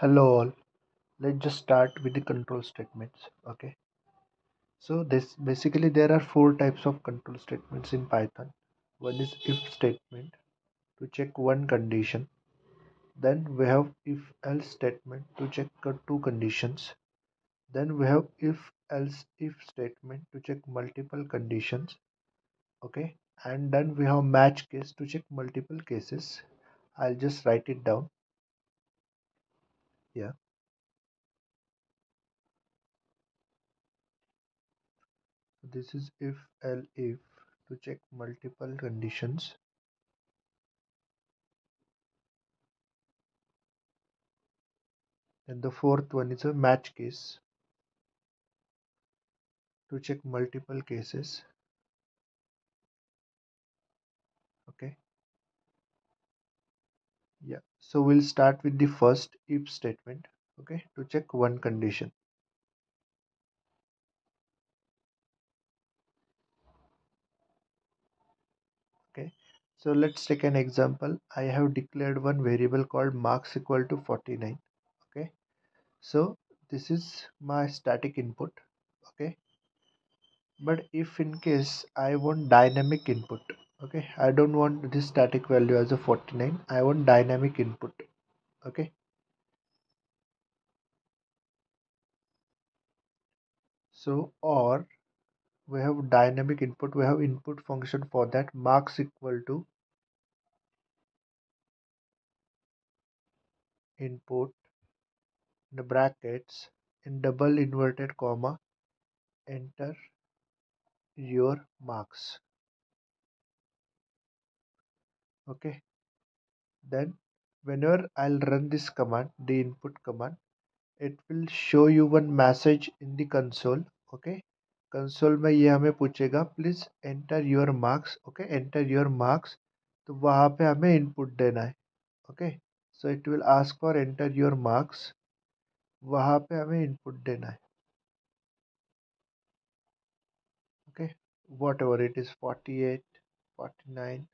Hello all. Let's just start with the control statements. Okay. So this basically there are four types of control statements in Python. One is if statement to check one condition. Then we have if else statement to check two conditions. Then we have if else if statement to check multiple conditions. Okay. And then we have match case to check multiple cases. I'll just write it down. Yeah. This is if else if to check multiple conditions. And the fourth one is a match case to check multiple cases. Okay. Yeah. So we'll start with the first if statement. Okay. To check one condition. Okay. So let's take an example. I have declared one variable called marks equal to 49. Okay. So this is my static input. Okay. But if in case I want dynamic input. Okay. I don't want this static value as a 49. I want dynamic input. Okay. So or we have dynamic input, we have input function for that, marks equal to input in the brackets in double inverted comma, enter your marks. Okay, then whenever I'll run this command, the input command, it will show you one message in the console. Okay, console में ये हमें पूछेगा please enter your marks. Okay, enter your marks. तो वहाँ पे हमें input देना है. Okay, so it will ask for enter your marks. वहाँ पे हमें इनपुट देना है. Okay, whatever it is, 48, 49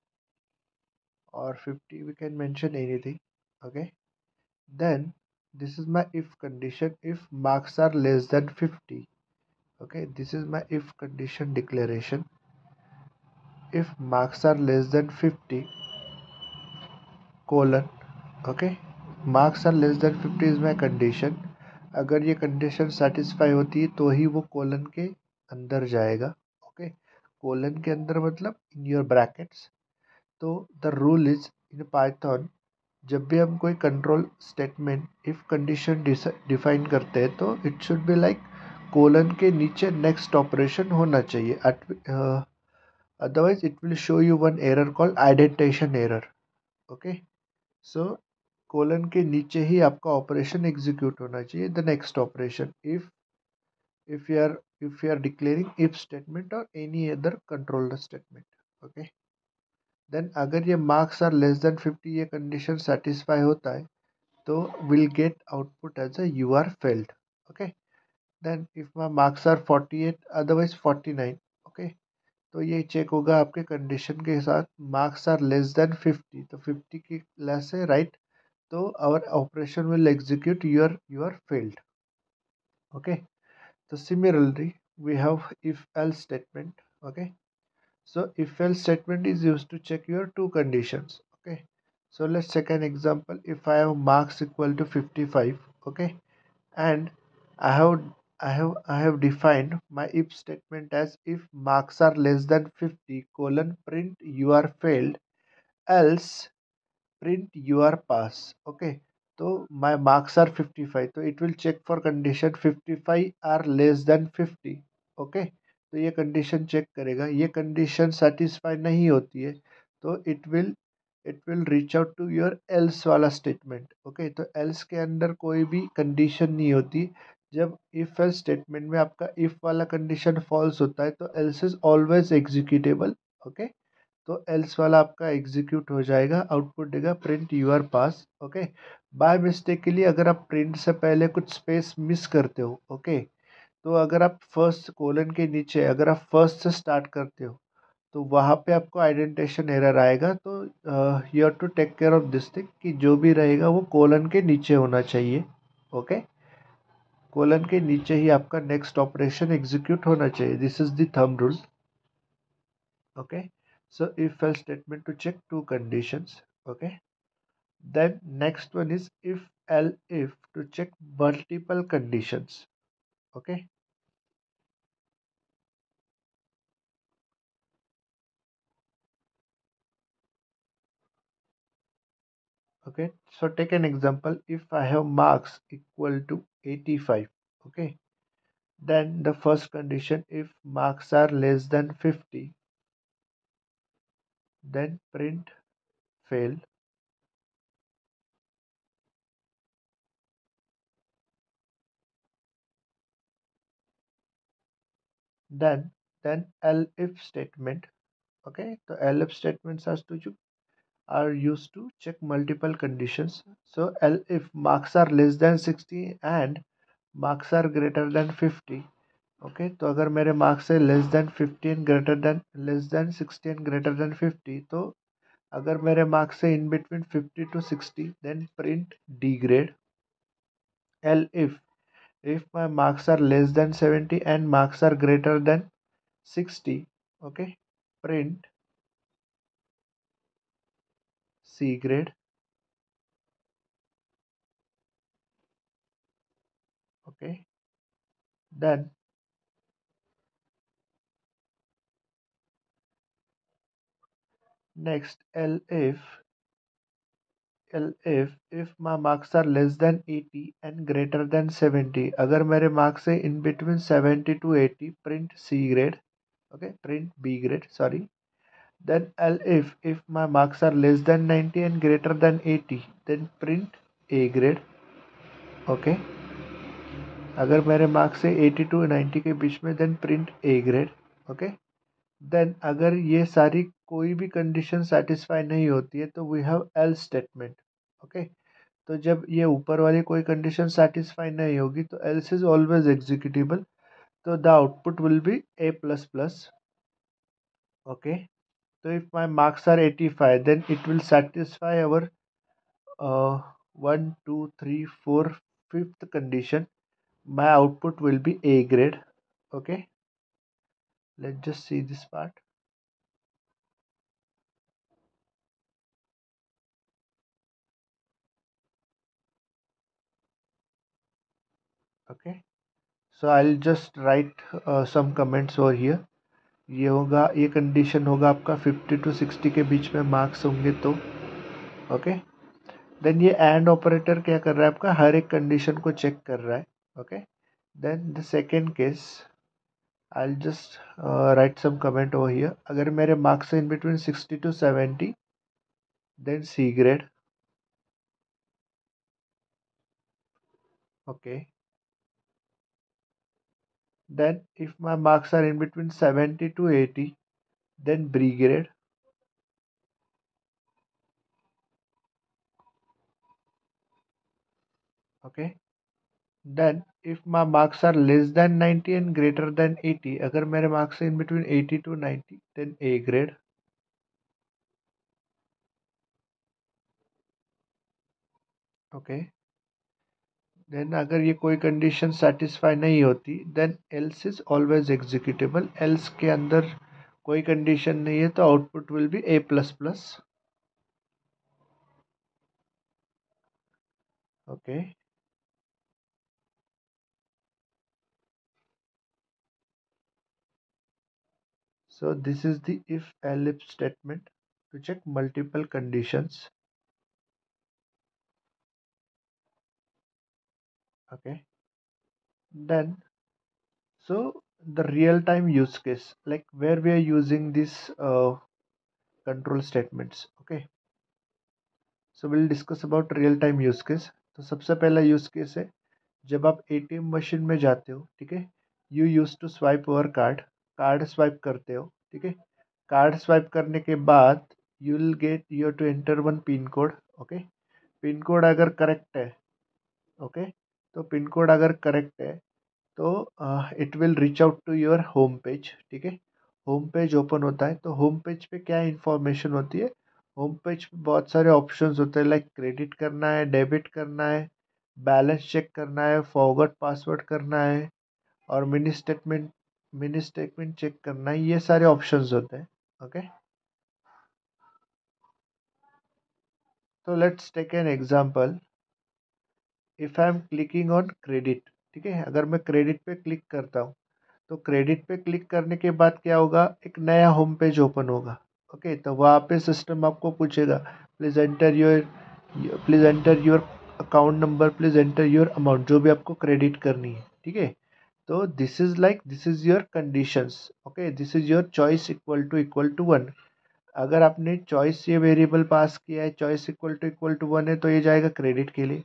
or 50, we can mention anything. Okay, then this is my if condition, if marks are less than 50. Okay, this is my if condition declaration. If marks are less than 50 colon. Okay, marks are less than 50 is my condition. अगर ये condition satisfy होती है तो ही वो colon के अंदर जाएगा. Okay, colon के अंदर मतलब इन योर ब्रैकेट्स. तो the rule is in Python, जब भी हम कोई control statement if condition define करते हैं तो it should be like colon के नीचे नेक्स्ट ऑपरेशन होना चाहिए. Otherwise it will show you one error called identification error. Okay, so colon के नीचे ही आपका ऑपरेशन एग्जीक्यूट होना चाहिए, the next operation, if you are if you are declaring if statement or any other controller statement. Okay, then अगर ये marks are less than 50 ये condition satisfy होता है तो will get output as a you are failed. Okay, then if my marks are 48 otherwise 49. Okay, तो ये check होगा आपके कंडीशन के साथ मार्क्स आर लेस देन 50, तो 50 की लेस है, राइट. तो our operation will execute you are failed. Okay, तो similarly we have if else statement. Okay, so if else statement is used to check your two conditions. Okay, so let's take an example. If I have marks equal to 55, okay, and I have defined my if statement as if marks are less than 50 colon print you are failed, else print you are pass. Okay, तो my marks are 55, तो it will check for condition 55 are less than 50. Okay, तो ये condition check करेगा. ये condition satisfy नहीं होती है तो it will reach out to your else वाला स्टेटमेंट. ओके, तो एल्स के अंदर कोई भी कंडीशन नहीं होती. जब इफ एल्स स्टेटमेंट में आपका इफ वाला कंडीशन फॉल्स होता है तो else is always executable. Okay, तो एल्स वाला आपका एग्जीक्यूट हो जाएगा, आउटपुट देगा print you are pass. Okay, by mistake के लिए अगर आप प्रिंट से पहले कुछ स्पेस मिस करते हो, ओके, तो अगर आप फर्स्ट कोलन के नीचे अगर आप फर्स्ट से स्टार्ट करते हो तो वहाँ पे आपको आइडेंटिफिकेशन एरर आएगा. तो you have to take care of this thing कि जो भी रहेगा वो कोलन के नीचे होना चाहिए. ओके, कोलन के नीचे ही आपका नेक्स्ट ऑपरेशन एग्जीक्यूट होना चाहिए. This is the thumb rule. Okay, so if else statement to check two conditions. Okay, then next one is if to check multiple conditions. Okay, okay, so take an example. If I have marks equal to 85, okay, then the first condition, if marks are less than 50, then print fail. Then elif statement. Okay, the elif statements are used to check multiple conditions. So if marks are less than 60 and marks are greater than 50. Okay, तो अगर मेरे marks है less than 60 and greater than 50, तो अगर मेरे marks है in between 50 to 60, then print D grade. Else if my marks are less than 70 and marks are greater than 60, okay, print C grade. Okay, then next if my marks are less than 80 and greater than 70, अगर मेरे marks है in between 70 to 80, print C grade. Okay, print B grade, sorry. Then if my marks are less than 90 and greater than 80, then print A grade. Okay, अगर मेरे marks है 80 to 90 के बीच में, then print A grade. Okay, then अगर ये सारी कोई भी कंडीशन सेटिस्फाई नहीं होती है, तो we have else statement. Okay, तो जब ये ऊपर वाली कोई कंडीशन सेटिस्फाई नहीं होगी, तो एल्स इज ऑलवेज एग्जीक्यूटेबल. तो the output will be A plus plus. Okay, तो if my marks are 85, then it will satisfy our 1 2 3 4 fifth condition. My output will be A grade. Okay, let's just see this part. Okay, so I'll just write some comments over here. ये होगा, ये condition होगा आपका 50 to 60 के बीच में marks होंगे तो. Okay, then ये एंड ऑपरेटर क्या कर रहा है, आपका हर एक कंडीशन को चेक कर रहा है. Okay, then the second case, I will just write some comment over here. अगर मेरे marks in between 60 to 70, then C grade. Okay, then if my marks are in between 70 to 80, then B grade. Okay, then if my marks are less than 90 and greater than 80, अगर मेरे marks in between 80 to 90, then A grade. Okay, then अगर ये कोई condition satisfy नहीं होती, then else is always executable. else के अंदर कोई condition नहीं है, तो output will be A plus plus. Okay, so this is the if else statement to check multiple conditions. Okay, then so the real time use case, like where we are using this control statements. Okay, so we'll discuss about real time use case. तो सबसे पहला use case है, जब आप ATM machine में जाते हो, ठीक है, you use to swipe over card. Card swipe करते हो, ठीक है. कार्ड स्वाइप करने के बाद you will get you to enter one pin code. Okay, pin code अगर करेक्ट है, ओके, तो पिन कोड अगर करेक्ट है, तो it will reach out to your home page. ठीक है, होम पेज ओपन होता है. तो होम पेज पे क्या इंफॉर्मेशन होती है, होम पेज पे बहुत सारे ऑप्शंस होते हैं, लाइक क्रेडिट करना है, डेबिट करना है, बैलेंस चेक करना है, फॉरगॉट पासवर्ड करना है और मिनी स्टेटमेंट चेक करना है, ये सारे ऑप्शंस होते हैं। ओके, तो let's take an example. If I am clicking on credit, ठीक है, अगर मैं क्रेडिट पे क्लिक करता हूँ तो क्रेडिट पे क्लिक करने के बाद क्या होगा, एक नया होम पेज ओपन होगा। ओके, तो वहाँ पे सिस्टम आपको पूछेगा please enter your please enter your account number, please enter your amount, जो भी आपको क्रेडिट करनी है। ठीक है, तो this is your conditions. Okay, this is your choice equal to 1। अगर आपने चॉइस ये वेरिएबल पास किया है, चॉइस इक्वल टू 1 है, तो ये जाएगा क्रेडिट के लिए।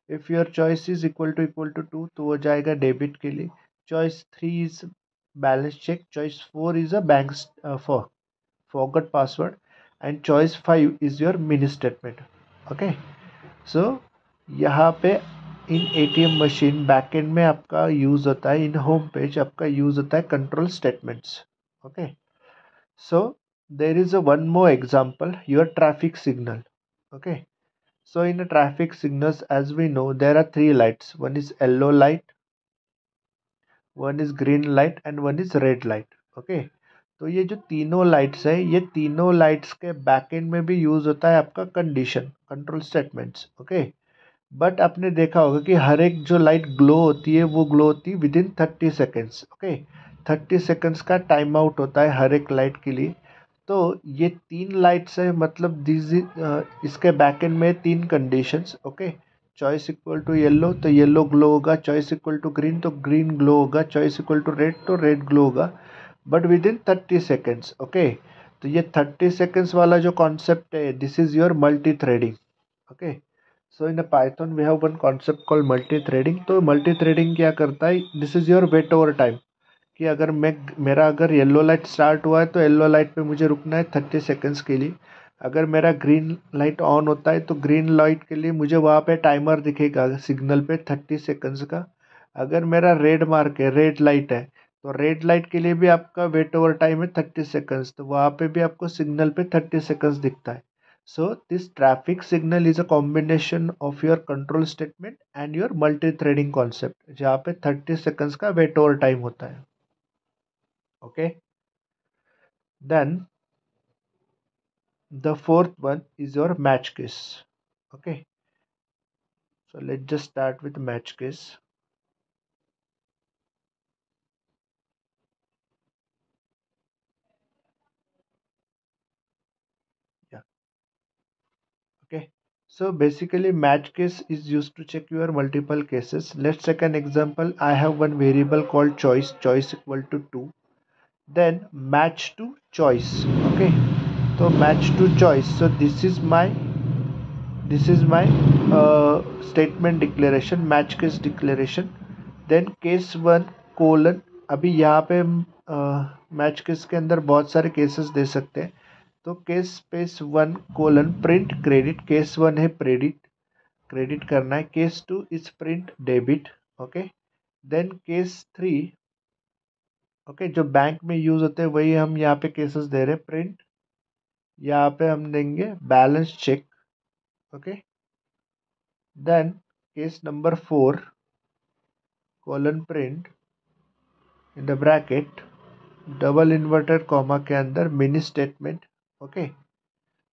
If your choice is equal to 2 तो वो जाएगा डेबिट के लिए। Choice 3 is balance check, choice 4 is a bank forgot password and choice 5 is your mini statement. Okay, so यहाँ पे इन एटीएम मशीन बैकएंड में आपका यूज़ होता है, इन होम पेज आपका यूज़ होता है control statements. Okay, so there is a one more example, your traffic signal. Okay, so in a traffic signals, as we know, there are three lights. One is yellow light, one is green light and one is red light. Okay, तो ये जो तीनों lights है, ये तीनों lights के back end में भी यूज होता है आपका condition control statements. Okay, but आपने देखा होगा कि हर एक जो लाइट ग्लो होती है वो ग्लो होती है with in 30 seconds. Okay, 30 seconds का टाइम आउट होता है हर एक लाइट के लिए। तो ये तीन लाइट्स है, मतलब इसके बैक एंड में तीन conditions. Okay, choice equal to yellow तो येलो ग्लो होगा, चॉइस इक्वल टू ग्रीन तो ग्रीन ग्लो होगा, चॉइस इक्वल टू रेड तो रेड ग्लो होगा, but within 30 seconds. Okay, तो ये 30 सेकेंड्स वाला जो कॉन्सेप्ट है, this is your multi threading. Okay, so in python we have one concept called multi threading. तो multi threading क्या करता है, this is your weight over time, कि अगर मेरा अगर येलो लाइट स्टार्ट हुआ है तो येलो लाइट पे मुझे रुकना है 30 सेकेंड्स के लिए। अगर मेरा ग्रीन लाइट ऑन होता है तो ग्रीन लाइट के लिए मुझे वहाँ पे टाइमर दिखेगा सिग्नल पे 30 सेकेंड्स का। अगर मेरा रेड मार्क है, रेड लाइट है, तो रेड लाइट के लिए भी आपका वेट ओवर टाइम है 30 सेकेंड्स, तो वहाँ पे भी आपको सिग्नल पे 30 सेकेंड्स दिखता है। So this traffic signal is a combination of your control statement and your multi threading concept, जहाँ पे 30 सेकेंड्स का वेट ओवर टाइम होता है। Okay, then the fourth one is your match case. Okay, so let's just start with match case. Yeah, okay, so basically match case is used to check your multiple cases. Let's take an example. I have one variable called choice equal to 2, then match to choice. Okay, so match to choice, so this is my statement declaration, match case declaration. Then case one colon, अभी यहाँ पे हम match case के अंदर बहुत सारे cases they सकते हैं। तो case space 1 colon print credit, case 1 है क्रेडिट, क्रेडिट करना है। Case 2 is print debit. Okay, then case 3, okay, जो बैंक में यूज होते हैं वही हम यहाँ पे केसेस दे रहे हैं, प्रिंट, यहाँ पे हम देंगे balance check. Okay, then case number 4 colon print in the bracket double inverted comma के अंदर mini statement. Okay,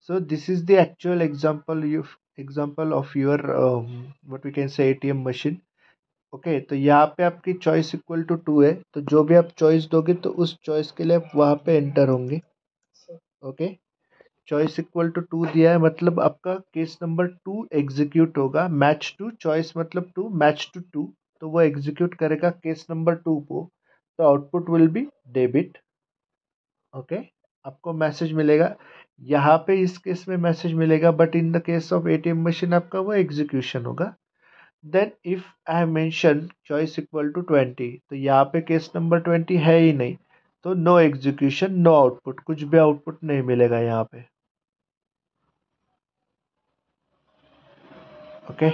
so this is the actual example of your what we can say ATM machine. Okay, तो यहाँ पे आपकी choice equal to 2 है, तो जो भी आप चॉइस दोगे तो उस चॉइस के लिए आप वहाँ पे एंटर होंगे। ओके, चॉइस इक्वल टू 2 दिया है, मतलब आपका केस नंबर 2 एग्जीक्यूट होगा। मैच टू चॉइस मतलब 2, मैच टू 2, तो वो एग्जीक्यूट करेगा केस नंबर 2 को, तो output will be debit. Okay, आपको मैसेज मिलेगा यहाँ पे, इस केस में मैसेज मिलेगा, but in the case of ATM machine आपका वो एग्जीक्यूशन होगा। Then if I have mention choice equal to 20, तो यहाँ पे केस नंबर 20 है ही नहीं, तो नो एग्जीक्यूशन, नो आउटपुट, कुछ भी आउटपुट नहीं मिलेगा यहाँ पे। ओके,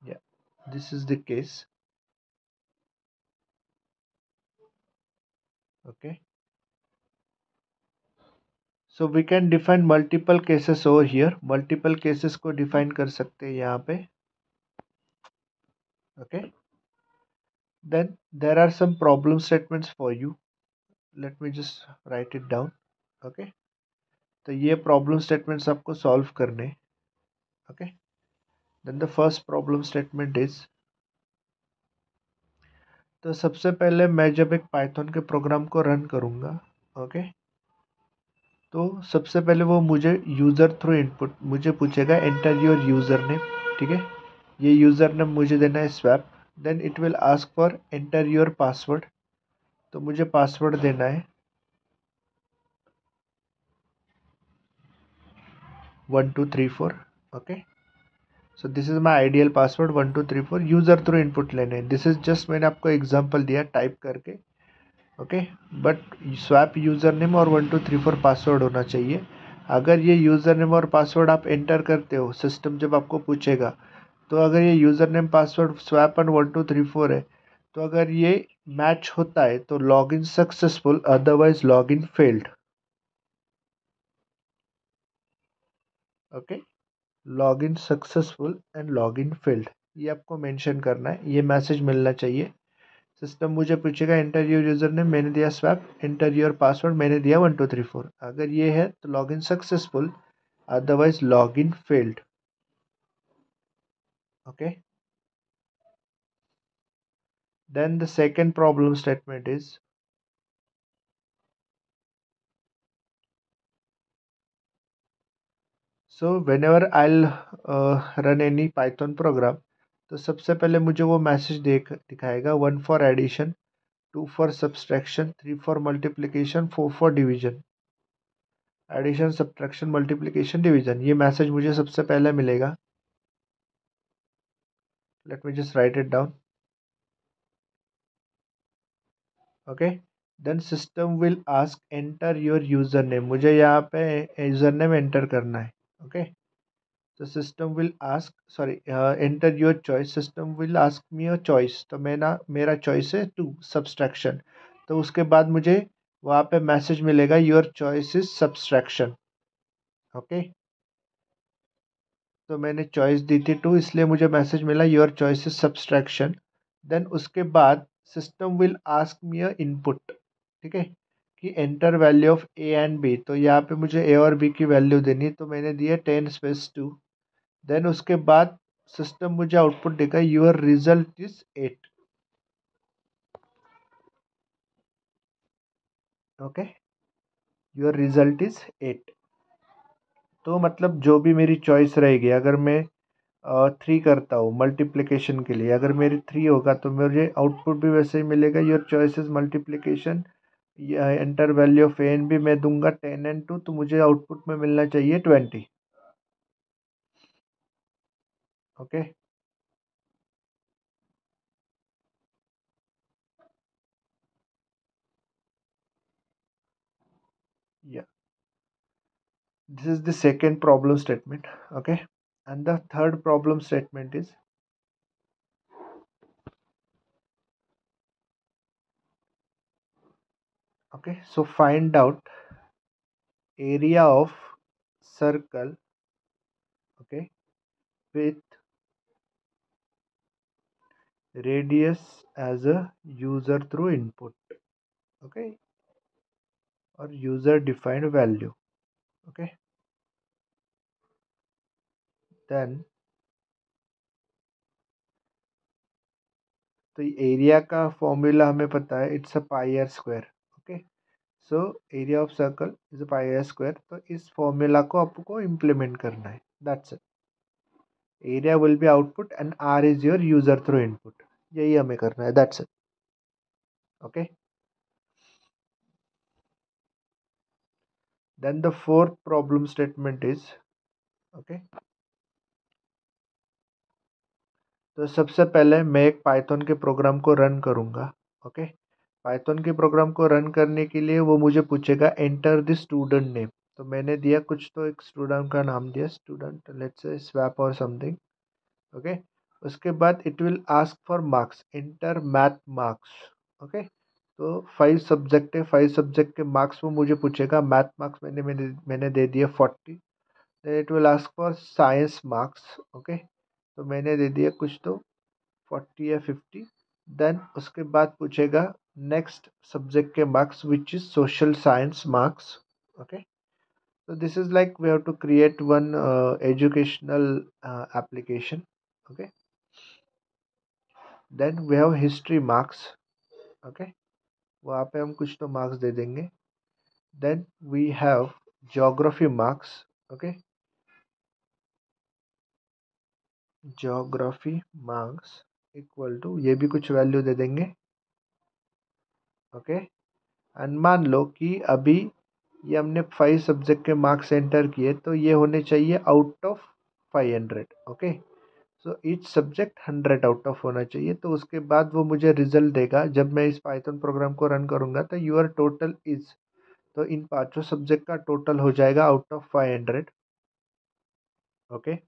या this is the case. Okay, so we can define multiple cases over here, multiple cases को डिफाइन कर सकते हैं यहाँ पे. Okay, then there are some problem statements for you. Let me just write it down. Okay, तो ये problem statements आपको solve करने. Okay, then the first problem statement is, तो सबसे पहले मैं जब एक पाइथन के प्रोग्राम को रन करूँगा, ओके, तो सबसे पहले वो मुझे यूज़र थ्रू इनपुट मुझे पूछेगा एंटर योर यूज़र नेम. ठीक है, ये यूज़र नेम मुझे देना है swap. Then it will ask for enter your password, तो मुझे पासवर्ड देना है 1234. Okay, so this is my ideal password 1234. User through input लेने, दिस इज जस्ट मैंने आपको एग्जाम्पल दिया टाइप करके. Okay, but swap user name और 1234 पासवर्ड होना चाहिए. अगर ये यूज़र नेम और पासवर्ड आप एंटर करते हो, सिस्टम जब आपको पूछेगा, तो अगर ये user name password swap and 1234 है, तो अगर ये मैच होता है तो log in successful, otherwise log in failed. Okay, log in successful and log in failed, ये आपको मेंशन करना है, ये मैसेज मिलना चाहिए. सिस्टम मुझे पूछेगा एंटर योर यूज़र नेम, मैंने दिया स्वैप. एंटर योर पासवर्ड, मैंने दिया 1234. अगर ये है तो log in successful, otherwise log in failed. Okay, then the second problem statement is, so whenever I run any python program, तो सबसे पहले मुझे वो मैसेज दिखाएगा 1 for addition, 2 for subtraction, 3 for multiplication, 4 for division. Addition, subtraction, multiplication, division, ये message मुझे सबसे पहले मिलेगा. Let me just write it down. Okay, then system will ask enter your user name, मुझे यहाँ पे यूज़र नेम एंटर करना है. ओके, तो system will ask, sorry, enter your choice, system will ask me your choice, तो मेरा choice है 2 subtraction. तो उसके बाद मुझे वहाँ पे मैसेज मिलेगा your choice is subtraction. Okay, तो मैंने चॉइस दी थी 2, इसलिए मुझे मैसेज मिला your choice is subtraction. Then उसके बाद system will ask me a input. ठीक है, कि enter value of A and B, तो यहाँ पे मुझे ए और बी की वैल्यू देनी, तो मैंने दिया 10 स्पेस 2. देन उसके बाद सिस्टम मुझे आउटपुट देगा your result is 8. Okay, your result is 8. तो मतलब जो भी मेरी चॉइस रहेगी, अगर मैं 3 करता हूँ मल्टीप्लिकेशन के लिए, अगर मेरी 3 होगा तो मुझे आउटपुट भी वैसे ही मिलेगा your choice is multiplication. Enter value of A and B मैं दूंगा 10 एंड 2, तो मुझे आउटपुट में मिलना चाहिए 20. ओके, या this is the second problem statement. Okay, and the third problem statement is, okay, so find out area of circle, okay, with radius as a user through input. Okay, or user defined value. Okay, then तो area का formula हमें पता है, it's a pi r square. Okay, so area of circle is a pi r square, तो इस formula को आपको implement करना है. That's it. Area will be output and r is your user through input, यही हमें करना है. That's it. Okay, then the fourth problem statement is, okay, तो सबसे पहले मैं एक पाइथन के प्रोग्राम को रन करूंगा. ओके, पाइथन के प्रोग्राम को रन करने के लिए वो मुझे पूछेगा एंटर द स्टूडेंट नेम, तो मैंने दिया कुछ, तो एक स्टूडेंट का नाम दिया, स्टूडेंट लेट्स से स्वैप और समथिंग. ओके, उसके बाद it will ask for marks, enter math marks. Okay, तो 5 सब्जेक्ट है, 5 सब्जेक्ट के मार्क्स वो मुझे पूछेगा। मैथ मार्क्स मैंने दे दिया 40। Then it will ask for science marks. Okay, तो मैंने दे दिया कुछ तो 40 या 50। देन उसके बाद पूछेगा नेक्स्ट सब्जेक्ट के marks which is social science marks. Okay, so this is like we have to create one educational application. Okay, then we have history marks. Okay, वहाँ पे हम कुछ तो मार्क्स दे देंगे। Then we have geography marks. Okay, geography marks equal to ये भी कुछ वैल्यू दे देंगे। ओके, एंड मान लो कि अभी ये हमने 5 सब्जेक्ट के मार्क्स एंटर किए, तो ये होने चाहिए out of 500। Okay, so each subject 100 out of होना चाहिए। तो उसके बाद वो मुझे रिजल्ट देगा जब मैं इस पाइथन प्रोग्राम को रन करूंगा। तो यूर टोटल इज, तो इन पांचों सब्जेक्ट का टोटल हो जाएगा out of 500। Okay,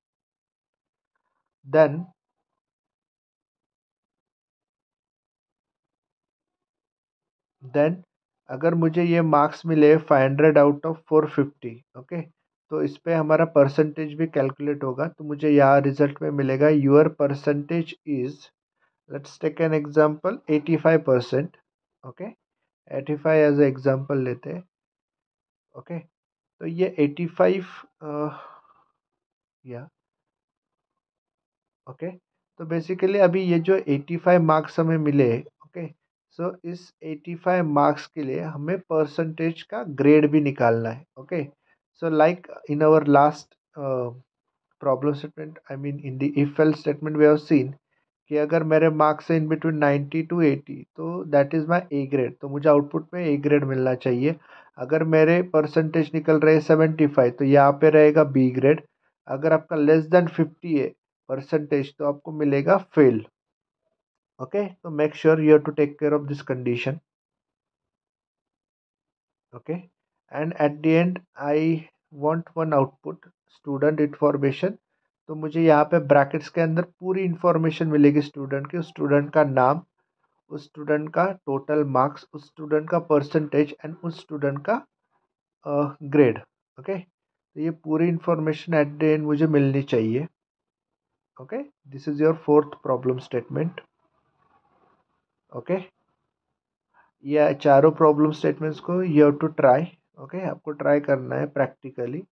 then then अगर मुझे ये मार्क्स मिले 500 आउट ऑफ 450। ओके, तो इस पे हमारा परसेंटेज भी कैलकुलेट होगा। तो मुझे यहाँ रिजल्ट में मिलेगा your percentage is, let's take an example, 85%। Okay, 85 as a example लेते हैं। ओके, तो ये 85 या ओके, तो बेसिकली अभी ये जो 85 मार्क्स हमें मिले। ओके, सो इस 85 मार्क्स के लिए हमें परसेंटेज का ग्रेड भी निकालना है। Okay, so like in our last problem statement, I mean in the if else statement we have seen कि अगर मेरे मार्क्स है इन बिटवीन 90 टू 80, तो that is my A grade, तो मुझे आउटपुट में ए ग्रेड मिलना चाहिए। अगर मेरे परसेंटेज निकल रहे 75, तो यहाँ पे रहेगा बी ग्रेड। अगर आपका लेस देन 50 है परसेंटेज, तो आपको मिलेगा फेल। ओके, तो make sure you have to take care of this condition. Okay, and at the end I want one output student information. तो मुझे यहाँ पे ब्रैकेट्स के अंदर पूरी इंफॉर्मेशन मिलेगी स्टूडेंट की, उस स्टूडेंट का नाम, उस स्टूडेंट का टोटल मार्क्स, उस स्टूडेंट का परसेंटेज एंड उस स्टूडेंट का ग्रेड। ओके, तो ये पूरी इंफॉर्मेशन एट द एंड मुझे मिलनी चाहिए। Okay, this is your fourth problem statement. Okay, ये चारों प्रॉब्लम स्टेटमेंट्स को you have to try. Okay, आपको ट्राई करना है practically.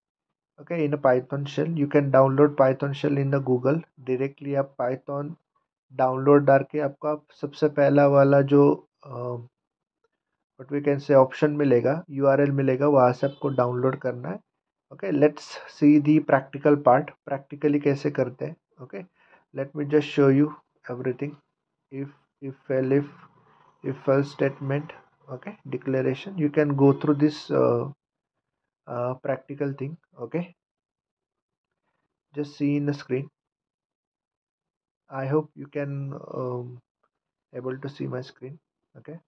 Okay, in python shell you can download python shell in the Google. Directly आप पाइथन डाउनलोड डाल के आपका सबसे पहला वाला जो but we can say option मिलेगा, यूआरएल मिलेगा, वहाँ से आपको डाउनलोड करना है। Okay, let's see the practical part, practically कैसे करते हैं। Okay, late me just show you everything. if else if else statement, okay, declaration, you can go through this practical thing. Okay, just see in the screen. I hope you can able to see my screen. Okay,